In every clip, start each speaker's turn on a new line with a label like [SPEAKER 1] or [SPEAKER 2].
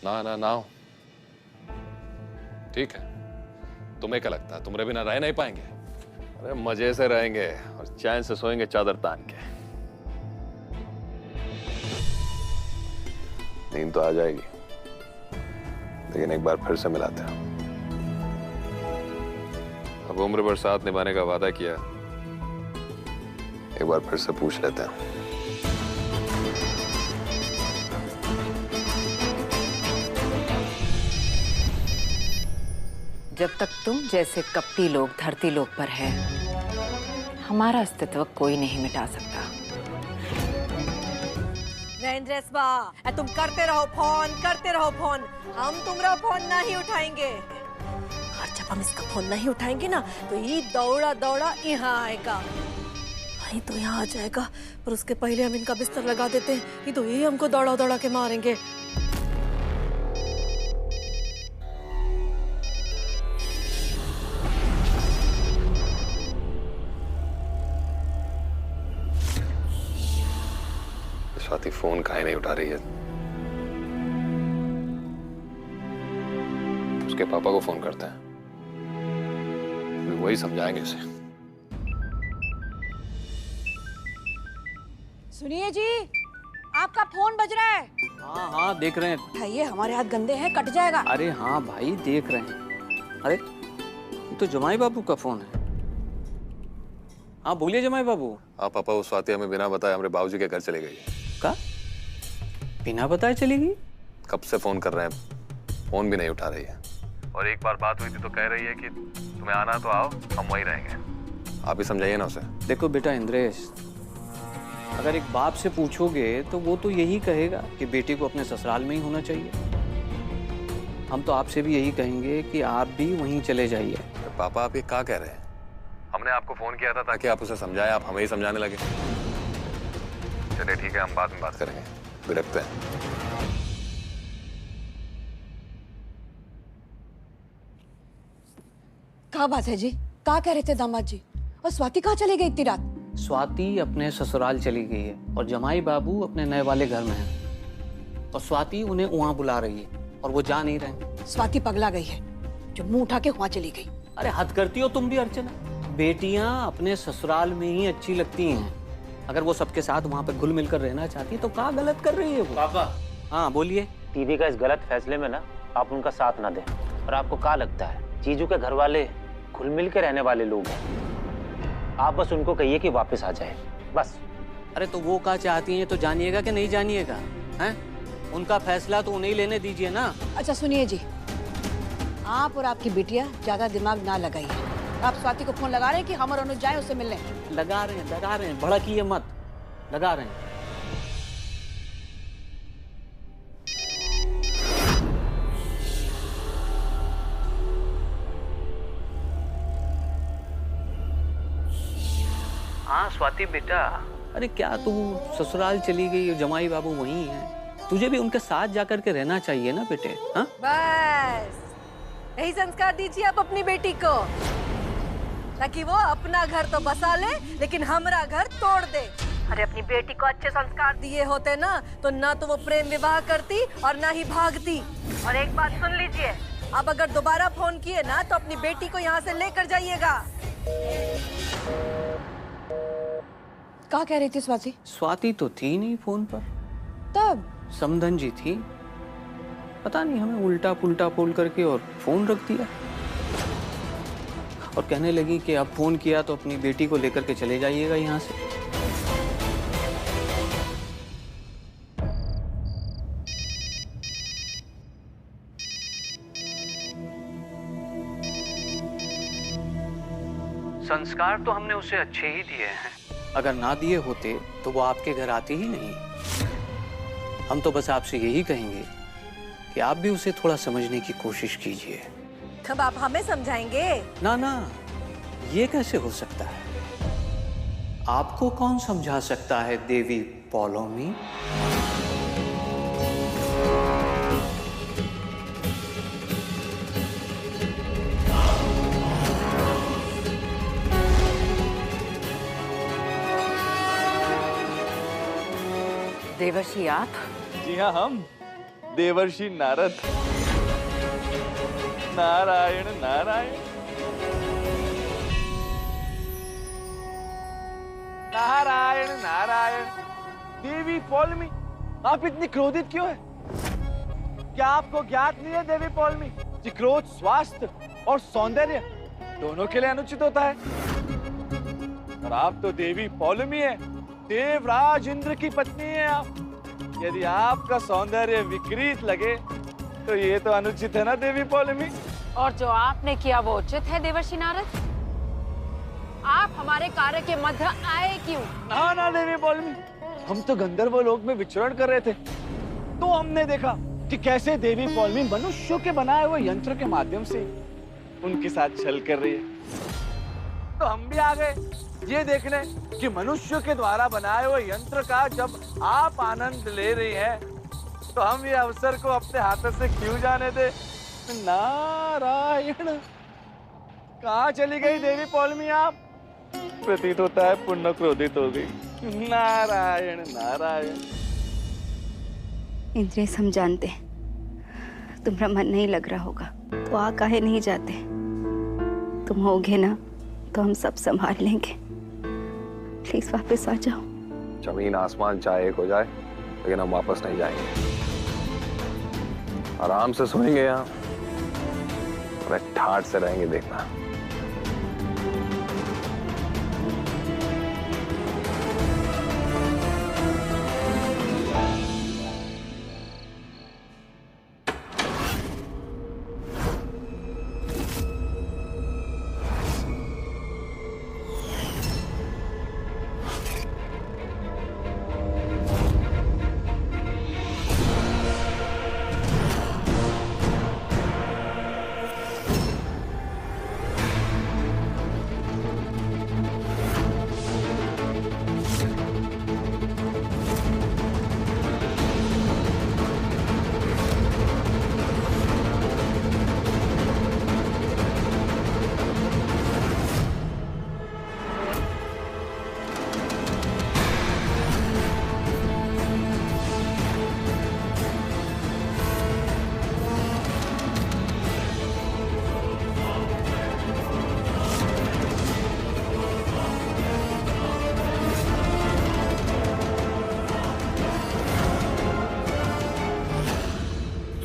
[SPEAKER 1] ना ना ना, ठीक है। तुम्हें क्या लगता है तुम्हारे बिना रह नहीं पाएंगे? अरे मजे से रहेंगे और चैन से सोएंगे चादर तान के। नींद तो आ जाएगी, लेकिन एक बार फिर से मिलाते हैं। अब उम्र भर साथ निभाने का वादा किया, एक बार फिर से पूछ लेते हैं।
[SPEAKER 2] जब तक तुम जैसे कपटी लोग धरती लोक पर है, हमारा अस्तित्व कोई नहीं मिटा सकता।
[SPEAKER 3] तुम करते रहो फोन, हम तुम्हारा फोन नहीं उठाएंगे। और जब हम इसका फोन नहीं उठाएंगे ना, तो ये दौड़ा दौड़ा यहाँ आएगा। वही तो यहाँ आ जाएगा, पर उसके पहले हम इनका बिस्तर लगा देते हैं, ये तो ये हमको दौड़ा दौड़ा के मारेंगे।
[SPEAKER 1] स्वाति फोन काहे नहीं उठा रही है? उसके पापा को फोन करते हैं, वही समझाएंगे उसे।
[SPEAKER 3] सुनिए जी, आपका फोन बज रहा है।
[SPEAKER 4] हाँ हाँ देख रहे हैं।
[SPEAKER 3] उठाइए, हमारे हाथ गंदे हैं, कट जाएगा।
[SPEAKER 4] अरे हाँ भाई देख रहे हैं। अरे ये तो जमाई बाबू का फोन है। हाँ बोलिए जमाई बाबू।
[SPEAKER 1] हाँ पापा, वो स्वाति हमें बिना बताए हमारे बाबूजी के घर चले गई है।
[SPEAKER 4] का? बिना बताए चली गई?
[SPEAKER 1] कब से फोन कर रहे हैं, फोन भी नहीं उठा रही है। और एक बार बात हुई थी तो कह रही है कि तुम्हें आना तो आओ, हम वहीं रहेंगे। आप ही समझाइए ना उसे।
[SPEAKER 4] देखो बेटा इंद्रेश, अगर एक बाप से पूछोगे तो वो तो यही कहेगा कि बेटी को अपने ससुराल में ही होना चाहिए। हम तो आपसे भी यही कहेंगे कि आप भी वहीं चले जाइए।
[SPEAKER 1] पापा आप ये क्या कह रहे हैं? हमने आपको फोन किया था ताकि आप उसे समझाएं, आप हमें ही समझाने लगे। चलिए ठीक है, हम बाद में बात करेंगे, विरक्त हैं।
[SPEAKER 3] क्या बात है जी? क्या कह रहे थे दामाद जी? और स्वाति कहाँ चली गई इतनी रात?
[SPEAKER 4] स्वाति अपने ससुराल चली गई है और जमाई बाबू अपने नए वाले घर में हैं। और स्वाति उन्हें वहाँ बुला रही है और वो जा नहीं रहे।
[SPEAKER 3] स्वाति पगला गई है, जो मुंह उठा के वहाँ चली गई।
[SPEAKER 4] अरे हद करती हो तुम भी अर्चना। बेटियां अपने ससुराल में ही अच्छी लगती हैं। अगर वो सबके साथ वहाँ पे घुल मिलकर रहना चाहती है तो क्या गलत कर रही है वो?
[SPEAKER 5] पापा।
[SPEAKER 4] हाँ बोलिए।
[SPEAKER 5] दीदी का इस गलत फैसले में ना आप उनका साथ ना दें। और आपको क्या लगता है जीजू के घर वाले घुल मिल के रहने वाले लोग हैं? आप बस उनको कहिए कि वापस आ जाए, बस।
[SPEAKER 4] अरे तो वो क्या चाहती हैं तो जानिएगा कि नहीं जानिएगा? हैं? उनका फैसला तो उन्हें लेने दीजिए ना।
[SPEAKER 3] अच्छा सुनिए जी, आप और आपकी बिटिया ज्यादा दिमाग ना लगाइए। आप स्वाति को फोन लगा रहे हैं कि हम और अनुज जाएं उससे मिलने?
[SPEAKER 4] लगा रहे हैं, भड़किए मत, लगा रहे हैं। हाँ स्वाति बेटा। अरे क्या तू ससुराल चली गई और जमाई बाबू वहीं है, तुझे भी उनके साथ जाकर के रहना चाहिए ना बेटे। हाँ
[SPEAKER 3] बस यही संस्कार दीजिए आप अपनी बेटी को, ताकि वो अपना घर तो बसा ले लेकिन हमारा घर तोड़ दे। अरे अपनी बेटी को अच्छे संस्कार दिए होते ना तो वो प्रेम विवाह करती और ना ही भागती। और एक बात सुन लीजिए, अब अगर दोबारा फोन किए ना तो अपनी बेटी को यहाँ से लेकर जाइएगा। क्या कह रही थी स्वाति?
[SPEAKER 4] स्वाति तो थी नहीं फोन पर।
[SPEAKER 3] तब
[SPEAKER 4] समधन जी थी, पता नहीं हमें उल्टा पुल्टा बोल करके और फोन रख दिया और कहने लगी कि अब फोन किया तो अपनी बेटी को लेकर के चले जाइएगा यहाँ से। संस्कार तो हमने उसे अच्छे ही दिए हैं, अगर ना दिए होते तो वो आपके घर आती ही नहीं। हम तो बस आपसे यही कहेंगे कि आप भी उसे थोड़ा समझने की कोशिश कीजिए।
[SPEAKER 3] कब आप हमें समझाएंगे?
[SPEAKER 4] ना ना, ये कैसे हो सकता है? आपको कौन समझा सकता है देवी पौलोमी?
[SPEAKER 2] देवर्षि आप?
[SPEAKER 6] जी हाँ हम। देवर्षि नारद। नारायण नारायण नारायण नारायण। देवी पौलमी, आप इतनी क्रोधित क्यों हैं? क्या आपको ज्ञात नहीं है देवी पौलमी कि क्रोध स्वास्थ्य और सौंदर्य दोनों के लिए अनुचित होता है? और आप तो देवी पौलमी है, देवराज इंद्र की पत्नी है आप। यदि आपका सौंदर्य विकृत लगे तो ये तो अनुचित है ना देवी पौलमी?
[SPEAKER 2] और जो आपने किया वो उचित है देवर्षि नारद। आप हमारे कार्य के मध्य आए क्यों?
[SPEAKER 6] ना ना देवी पौलमी, हम तो गंधर्व लोक में विचरण कर रहे थे, तो हमने देखा कि कैसे देवी पौलमी मनुष्यों के बनाए हुए यंत्र के माध्यम से उनके साथ छल कर रही है। तो हम भी आ गए ये देखने कि मनुष्यों के द्वारा बनाए हुए यंत्र का जब आप आनंद ले रही हैं, तो हम ये अवसर को अपने हाथों से क्यों जाने दे। नारायण, कहाँ चली गई देवी पौलमी आप? प्रतीत होता है पुण्य क्रोधित हो गई। नारायण नारायण।
[SPEAKER 7] इंद्रेश, हम जानते तुम्हारा मन नहीं लग रहा होगा, तो आ काहे नहीं जाते? तुम होगे ना तो हम सब संभाल लेंगे। प्लीज वापस आ जाओ।
[SPEAKER 1] जमीन आसमान चाहे एक हो जाए, लेकिन हम वापस नहीं जाएंगे। आराम से सोएंगे यहाँ, ठाठ से रहेंगे, देखना।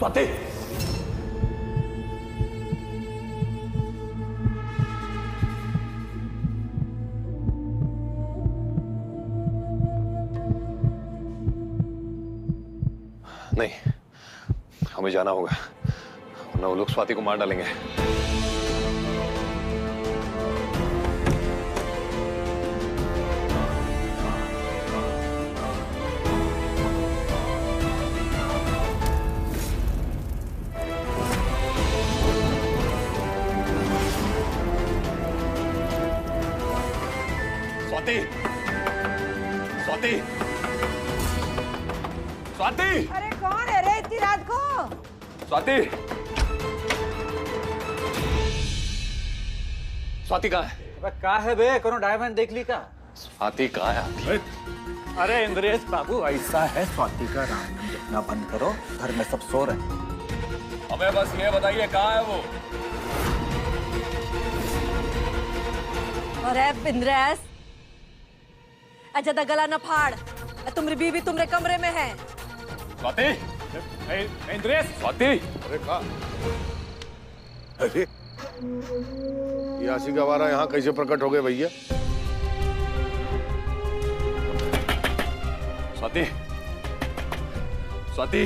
[SPEAKER 8] स्वाति,
[SPEAKER 1] नहीं, हमें जाना होगा, वरना वो लोग स्वाति को मार डालेंगे।
[SPEAKER 8] स्वाति, स्वाति, स्वाति।
[SPEAKER 3] अरे कौन है रे इतनी रात को?
[SPEAKER 1] स्वाति, स्वाति कहाँ है?
[SPEAKER 5] कहा है बे, कोनो डायमंड देख ली का?
[SPEAKER 1] स्वाति कहाँ है?
[SPEAKER 5] अरे इंद्रेश बाबू,
[SPEAKER 8] ऐसा है, स्वाति का रामायण देखना बंद करो, घर में सब सो रहे।
[SPEAKER 1] हमें बस ये बताइए कहाँ है वो?
[SPEAKER 3] अरे इंद्रेश, अच्छा दा गला न फाड़, तुम्हारी बीवी तुम्हारे कमरे में है।
[SPEAKER 1] स्वाति,
[SPEAKER 8] इंद्रेश,
[SPEAKER 1] स्वाति,
[SPEAKER 9] अरे कहा? अरे यासी गवारा यहाँ कैसे प्रकट हो गए भैया?
[SPEAKER 1] स्वाति, स्वाति,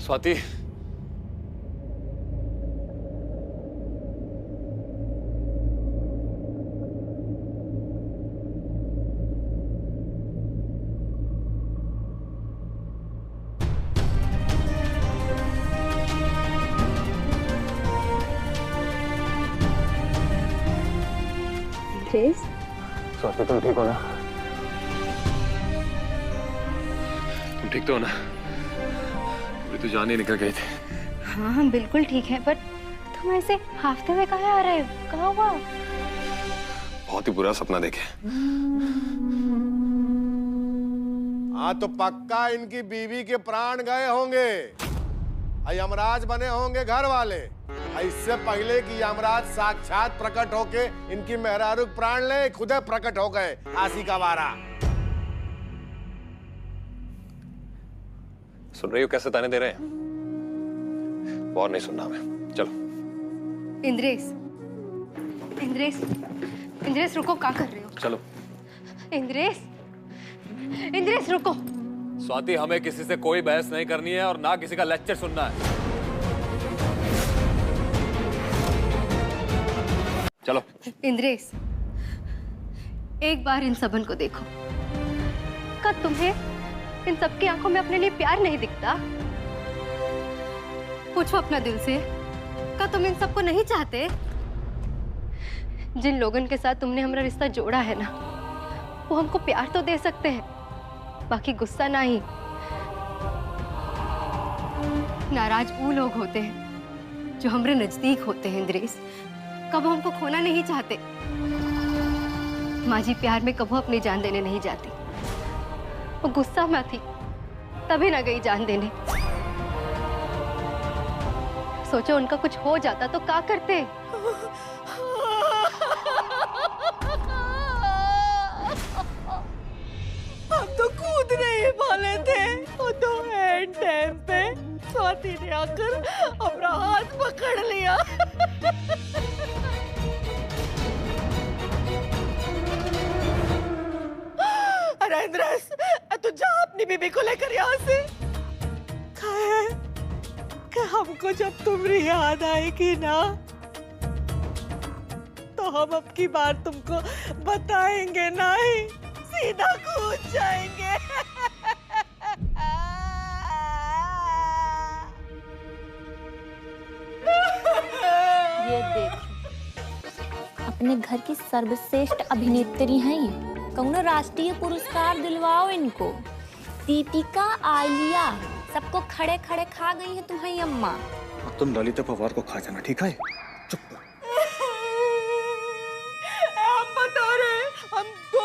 [SPEAKER 1] स्वाति,
[SPEAKER 5] स्वाति तुम ठीक हो ना?
[SPEAKER 1] तुम ठीक तो हो ना? पूरी तो जान ही निकल गई थी।
[SPEAKER 7] हाँ हम बिल्कुल ठीक है, पर तुम ऐसे हाफते हुए कहाँ आ रहे हो? कहाँ हुआ?
[SPEAKER 1] बहुत ही बुरा सपना देखे।
[SPEAKER 9] हाँ तो पक्का इनकी बीवी के प्राण गए होंगे, यमराज बने होंगे घर वाले। इससे पहले कि यमराज साक्षात प्रकट होके इनकी मेहरारू प्राण ले, खुद प्रकट हो गए आशिक आवारा।
[SPEAKER 1] सुन रही हो कैसे ताने दे रहे हैं? और नहीं सुनना मैं। चलो।
[SPEAKER 7] इंद्रेश, इंद्रेश, इंद्रेश रुको, क्या कर रहे हो?
[SPEAKER 1] चलो।
[SPEAKER 7] इंद्रेश, इंद्रेश रुको।
[SPEAKER 1] स्वाति, हमें किसी से कोई बहस नहीं करनी है और ना किसी का लेक्चर सुनना है। चलो।
[SPEAKER 7] इंद्रेश, एक बार इन सबन को देखो। क्या तुम्हें इन सबकी आंखों में अपने लिए प्यार नहीं दिखता? पूछो अपना दिल से, क्या तुम इन सबको नहीं चाहते? जिन लोगों के साथ तुमने हमारा रिश्ता जोड़ा है ना, वो हमको प्यार तो दे सकते हैं, बाकी गुस्सा नहीं। नाराज वो लोग होते हैं जो हमारे नजदीक होते हैं। इंद्रेश, कबो हमको खोना नहीं चाहते। माजी प्यार में कबो अपनी जान देने नहीं जाती। वो गुस्सा में थी तभी ना गई जान देने। सोचो उनका कुछ हो जाता तो क्या करते?
[SPEAKER 3] हम तो कूद नहीं पाले थे, वो तो एंड टाइम पे स्वाति ने आकर अपना हाथ पकड़ लिया। अरे इंद्रेश, तू जा अपनी बीबी को लेकर यहाँ से। कि हमको जब तुम्हारी याद आएगी ना, तो हम अब की बार तुमको बताएंगे नहीं, सीधा कूद जाएंगे।
[SPEAKER 10] ये देख, अपने घर की सर्वश्रेष्ठ अभिनेत्री हैं ये। कौनो राष्ट्रीय पुरस्कार दिलवाओ इनको। दीपिका, आलिया, सबको खड़े खड़े खा गई है तुम्हारी अम्मा।
[SPEAKER 8] तुम ललिता पवार को खा जाना, ठीक है? चुप।
[SPEAKER 3] हम बता रहे, हम 2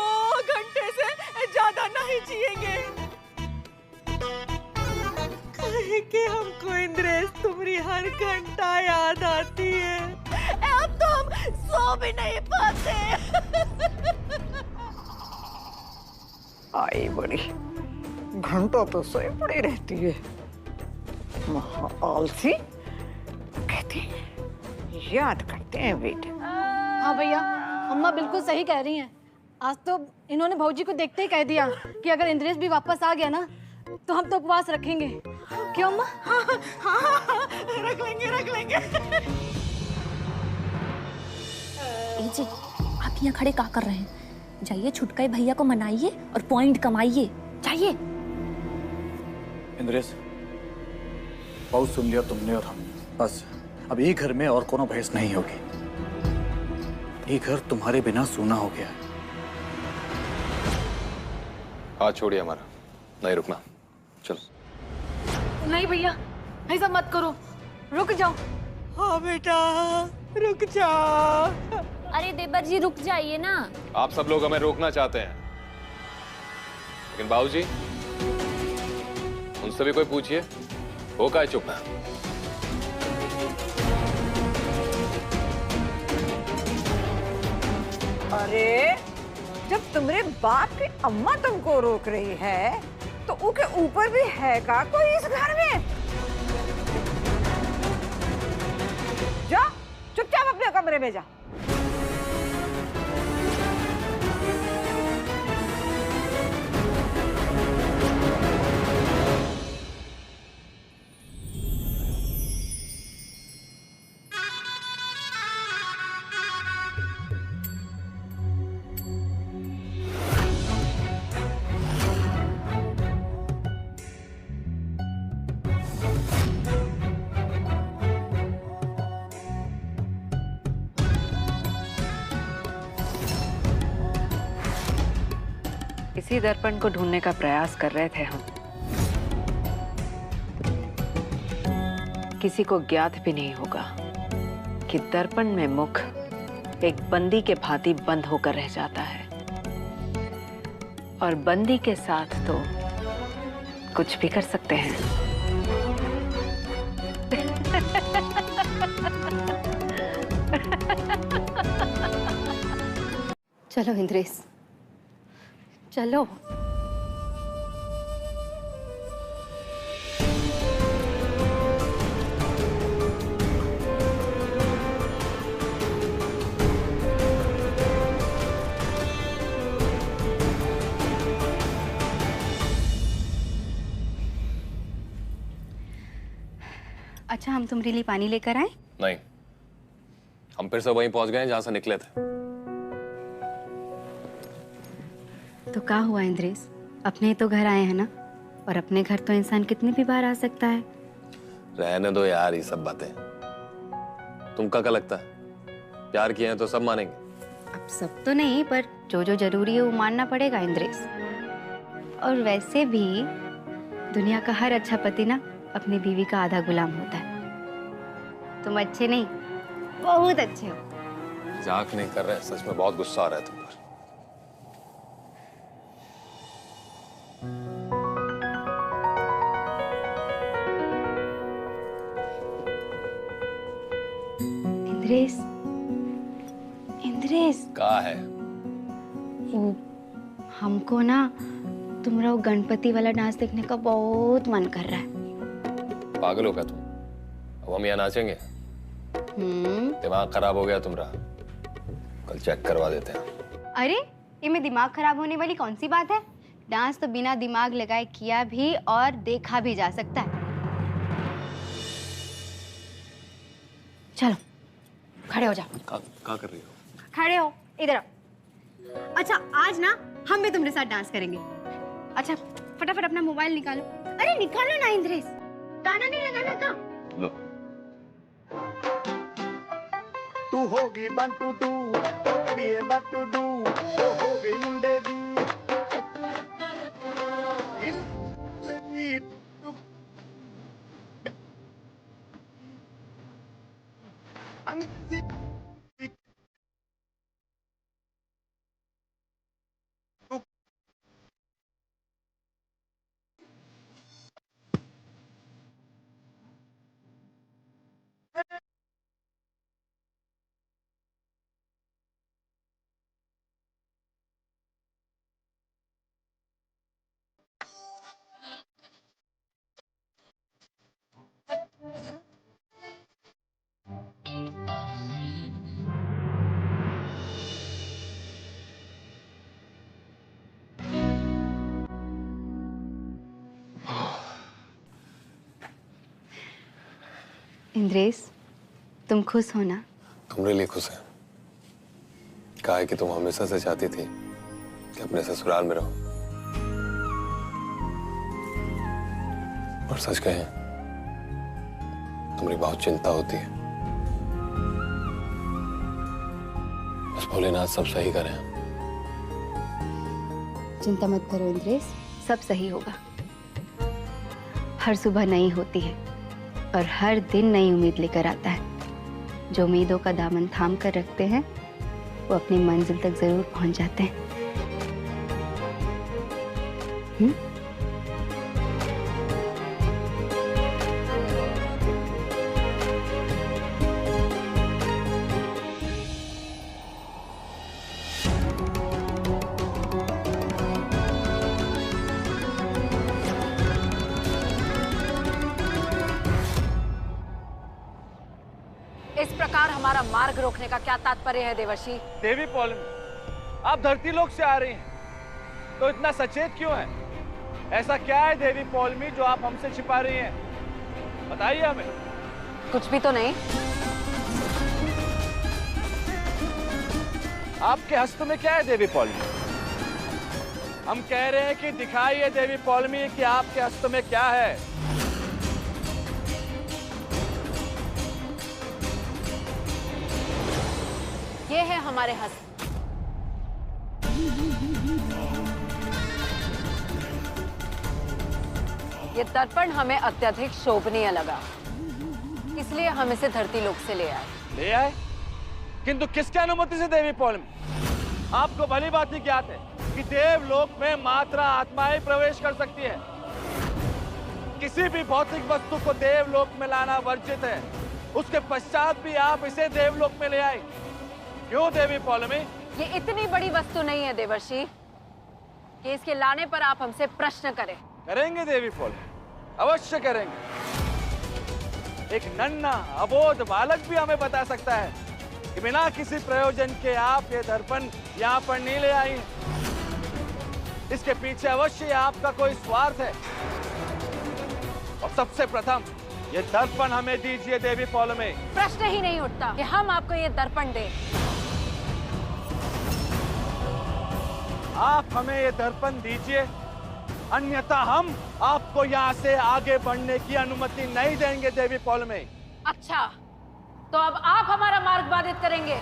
[SPEAKER 3] घंटे से ज्यादा नहीं जिएंगे। कहे कि हमको इंद्रेश तुम्हारी हर घंटा याद आती है। अब तो हम सो भी नहीं पाते।
[SPEAKER 11] आई बड़ी घंटों तो सोई पड़ी रहती है। आलसी कहते हैं, याद करते हैं बेटे।
[SPEAKER 12] हाँ भैया, अम्मा बिल्कुल सही कह रही हैं। आज तो इन्होंने भौजी को देखते ही कह दिया कि अगर इंद्रेश भी वापस आ गया ना, तो हम तो उपवास रखेंगे। क्यों अम्मा?
[SPEAKER 3] हाँ, रख लेंगे, रख लेंगे।
[SPEAKER 10] जी, आप यहाँ खड़े क्या कर रहे हैं? जाइए छुटकाई भैया को मनाइए और पॉइंट कमाइए। जाइए।
[SPEAKER 8] इंद्रेश, बहुत सुन लिया तुमने और हम। बस अब ये घर में और कोनो बहस नहीं होगी। ये घर तुम्हारे बिना सूना हो गया है।
[SPEAKER 1] हाथ छोड़िए हमारा, नहीं रुकना। चलो।
[SPEAKER 12] नहीं भैया, ऐसा मत करो, रुक जाओ।
[SPEAKER 3] हाँ बेटा, रुक जाओ।
[SPEAKER 10] अरे देवर जी रुक जाइए ना।
[SPEAKER 1] आप सब लोग हमें रोकना चाहते हैं, लेकिन बाबूजी, उनसे भी कोई पूछिए, वो काहे चुप है?
[SPEAKER 11] अरे जब तुम्हारे बाप की अम्मा तुमको रोक रही है, तो उसके ऊपर भी है का कोई इस घर में? जा चुपचाप अपने कमरे में जा।
[SPEAKER 2] इसी दर्पण को ढूंढने का प्रयास कर रहे थे हम। किसी को ज्ञात भी नहीं होगा कि दर्पण में मुख एक बंदी के भांति बंद होकर रह जाता है, और बंदी के साथ तो कुछ भी कर सकते हैं।
[SPEAKER 7] चलो इंद्रेश, चलो। अच्छा, हम तुम्हारे लिए पानी लेकर आए?
[SPEAKER 1] नहीं, हम फिर से वहीं पहुंच गए जहां से निकले थे।
[SPEAKER 7] तो क्या हुआ इंद्रेश, अपने तो घर आए हैं ना, और अपने घर तो इंसान कितनी भी बार आ सकता है।
[SPEAKER 1] रहने दो यार ये सब बातें। तुमका क्या लगता है प्यार किए हैं तो सब मानेंगे?
[SPEAKER 7] अब सब तो नहीं, पर जो जो जरूरी है वो मानना पड़ेगा इंद्रेश। और वैसे भी दुनिया का हर अच्छा पति ना अपनी बीवी का आधा गुलाम होता है। तुम अच्छे नहीं, बहुत अच्छे हो।
[SPEAKER 1] मजाक नहीं कर रहे, सच में बहुत गुस्सा आ रहा है तुम पर।
[SPEAKER 7] इंद्रेश, इंद्रेश
[SPEAKER 1] क्या है?
[SPEAKER 7] हमको ना तुम्हारा वो गणपति वाला डांस देखने का बहुत मन कर रहा है।
[SPEAKER 1] पागल हो क्या तुम? अब हम यहाँ नाचेंगे? दिमाग खराब हो गया तुम्हारा? कल चेक करवा देते हैं।
[SPEAKER 7] अरे ये में दिमाग खराब होने वाली कौन सी बात है? डांस तो बिना दिमाग लगाए किया भी और देखा भी जा सकता है। चलो खड़े हो जाओ।
[SPEAKER 1] क्या कर रही हो?
[SPEAKER 7] खड़े हो, इधर आओ। अच्छा आज ना हम भी तुम्हारे साथ डांस करेंगे। अच्छा फटाफट अपना मोबाइल निकालो। अरे निकालो ना इंद्रेश, गाना नहीं लगाना था।
[SPEAKER 1] लो।
[SPEAKER 13] तू होगी बंटू तू, ये बंटू तू, वो होगी मुंडे दी।
[SPEAKER 7] इंद्रेश तुम खुश हो ना?
[SPEAKER 1] तुम्हारे लिए खुश है। कहा है कि तुम हमेशा से चाहती थी कि अपने ससुराल में रहो, और सच कहें तुम्हारी बहुत चिंता होती है। बस भोलेनाथ सब सही करें।
[SPEAKER 7] चिंता मत करो इंद्रेश, सब सही होगा। हर सुबह नई होती है और हर दिन नई उम्मीद लेकर आता है। जो उम्मीदों का दामन थाम कर रखते हैं वो अपनी मंजिल तक जरूर पहुंच जाते हैं।
[SPEAKER 3] इस प्रकार हमारा मार्ग रोकने का क्या तात्पर्य है देवर्षि?
[SPEAKER 6] देवी पौलमी, आप धरती लोक से आ रही हैं, तो इतना सचेत क्यों है? ऐसा क्या है देवी पौलमी जो आप हमसे छिपा रही हैं? बताइए हमें।
[SPEAKER 3] कुछ भी तो नहीं।
[SPEAKER 6] आपके हस्त में क्या है देवी पौलमी? हम कह रहे हैं कि दिखाइए देवी पौलमी कि आपके हस्त में क्या है।
[SPEAKER 3] ये है हमारे हस्त। ये दर्पण हमें अत्यधिक शोभनीय लगा, इसलिए हम इसे धरती लोक से ले आए।
[SPEAKER 6] ले आए? किंतु किसके अनुमति से देवी पौलमी? आपको भली बात ही ज्ञात है कि देवलोक में मात्र आत्माएं प्रवेश कर सकती है। किसी भी भौतिक वस्तु को देवलोक में लाना वर्जित है, उसके पश्चात भी आप इसे देवलोक में ले आए। क्यों देवी पौलमी?
[SPEAKER 3] ये इतनी बड़ी वस्तु नहीं है देवर्षि कि इसके लाने पर आप हमसे प्रश्न करें।
[SPEAKER 6] करेंगे देवी पौलमी, अवश्य करेंगे। एक नन्हा अबोध बालक भी हमें बता सकता है कि बिना किसी प्रयोजन के आप ये दर्पण यहाँ पर नहीं ले आई हैं। इसके पीछे अवश्य आपका कोई स्वार्थ है। और सबसे प्रथम ये दर्पण हमें दीजिए देवी पौलमी।
[SPEAKER 3] प्रश्न ही नहीं उठता कि हम आपको ये दर्पण दें।
[SPEAKER 6] आप हमें ये दर्पण दीजिए, अन्यथा हम आपको यहाँ से आगे बढ़ने की अनुमति नहीं देंगे देवी पौलमी।
[SPEAKER 3] अच्छा, तो अब आप हमारा मार्ग बाधित करेंगे।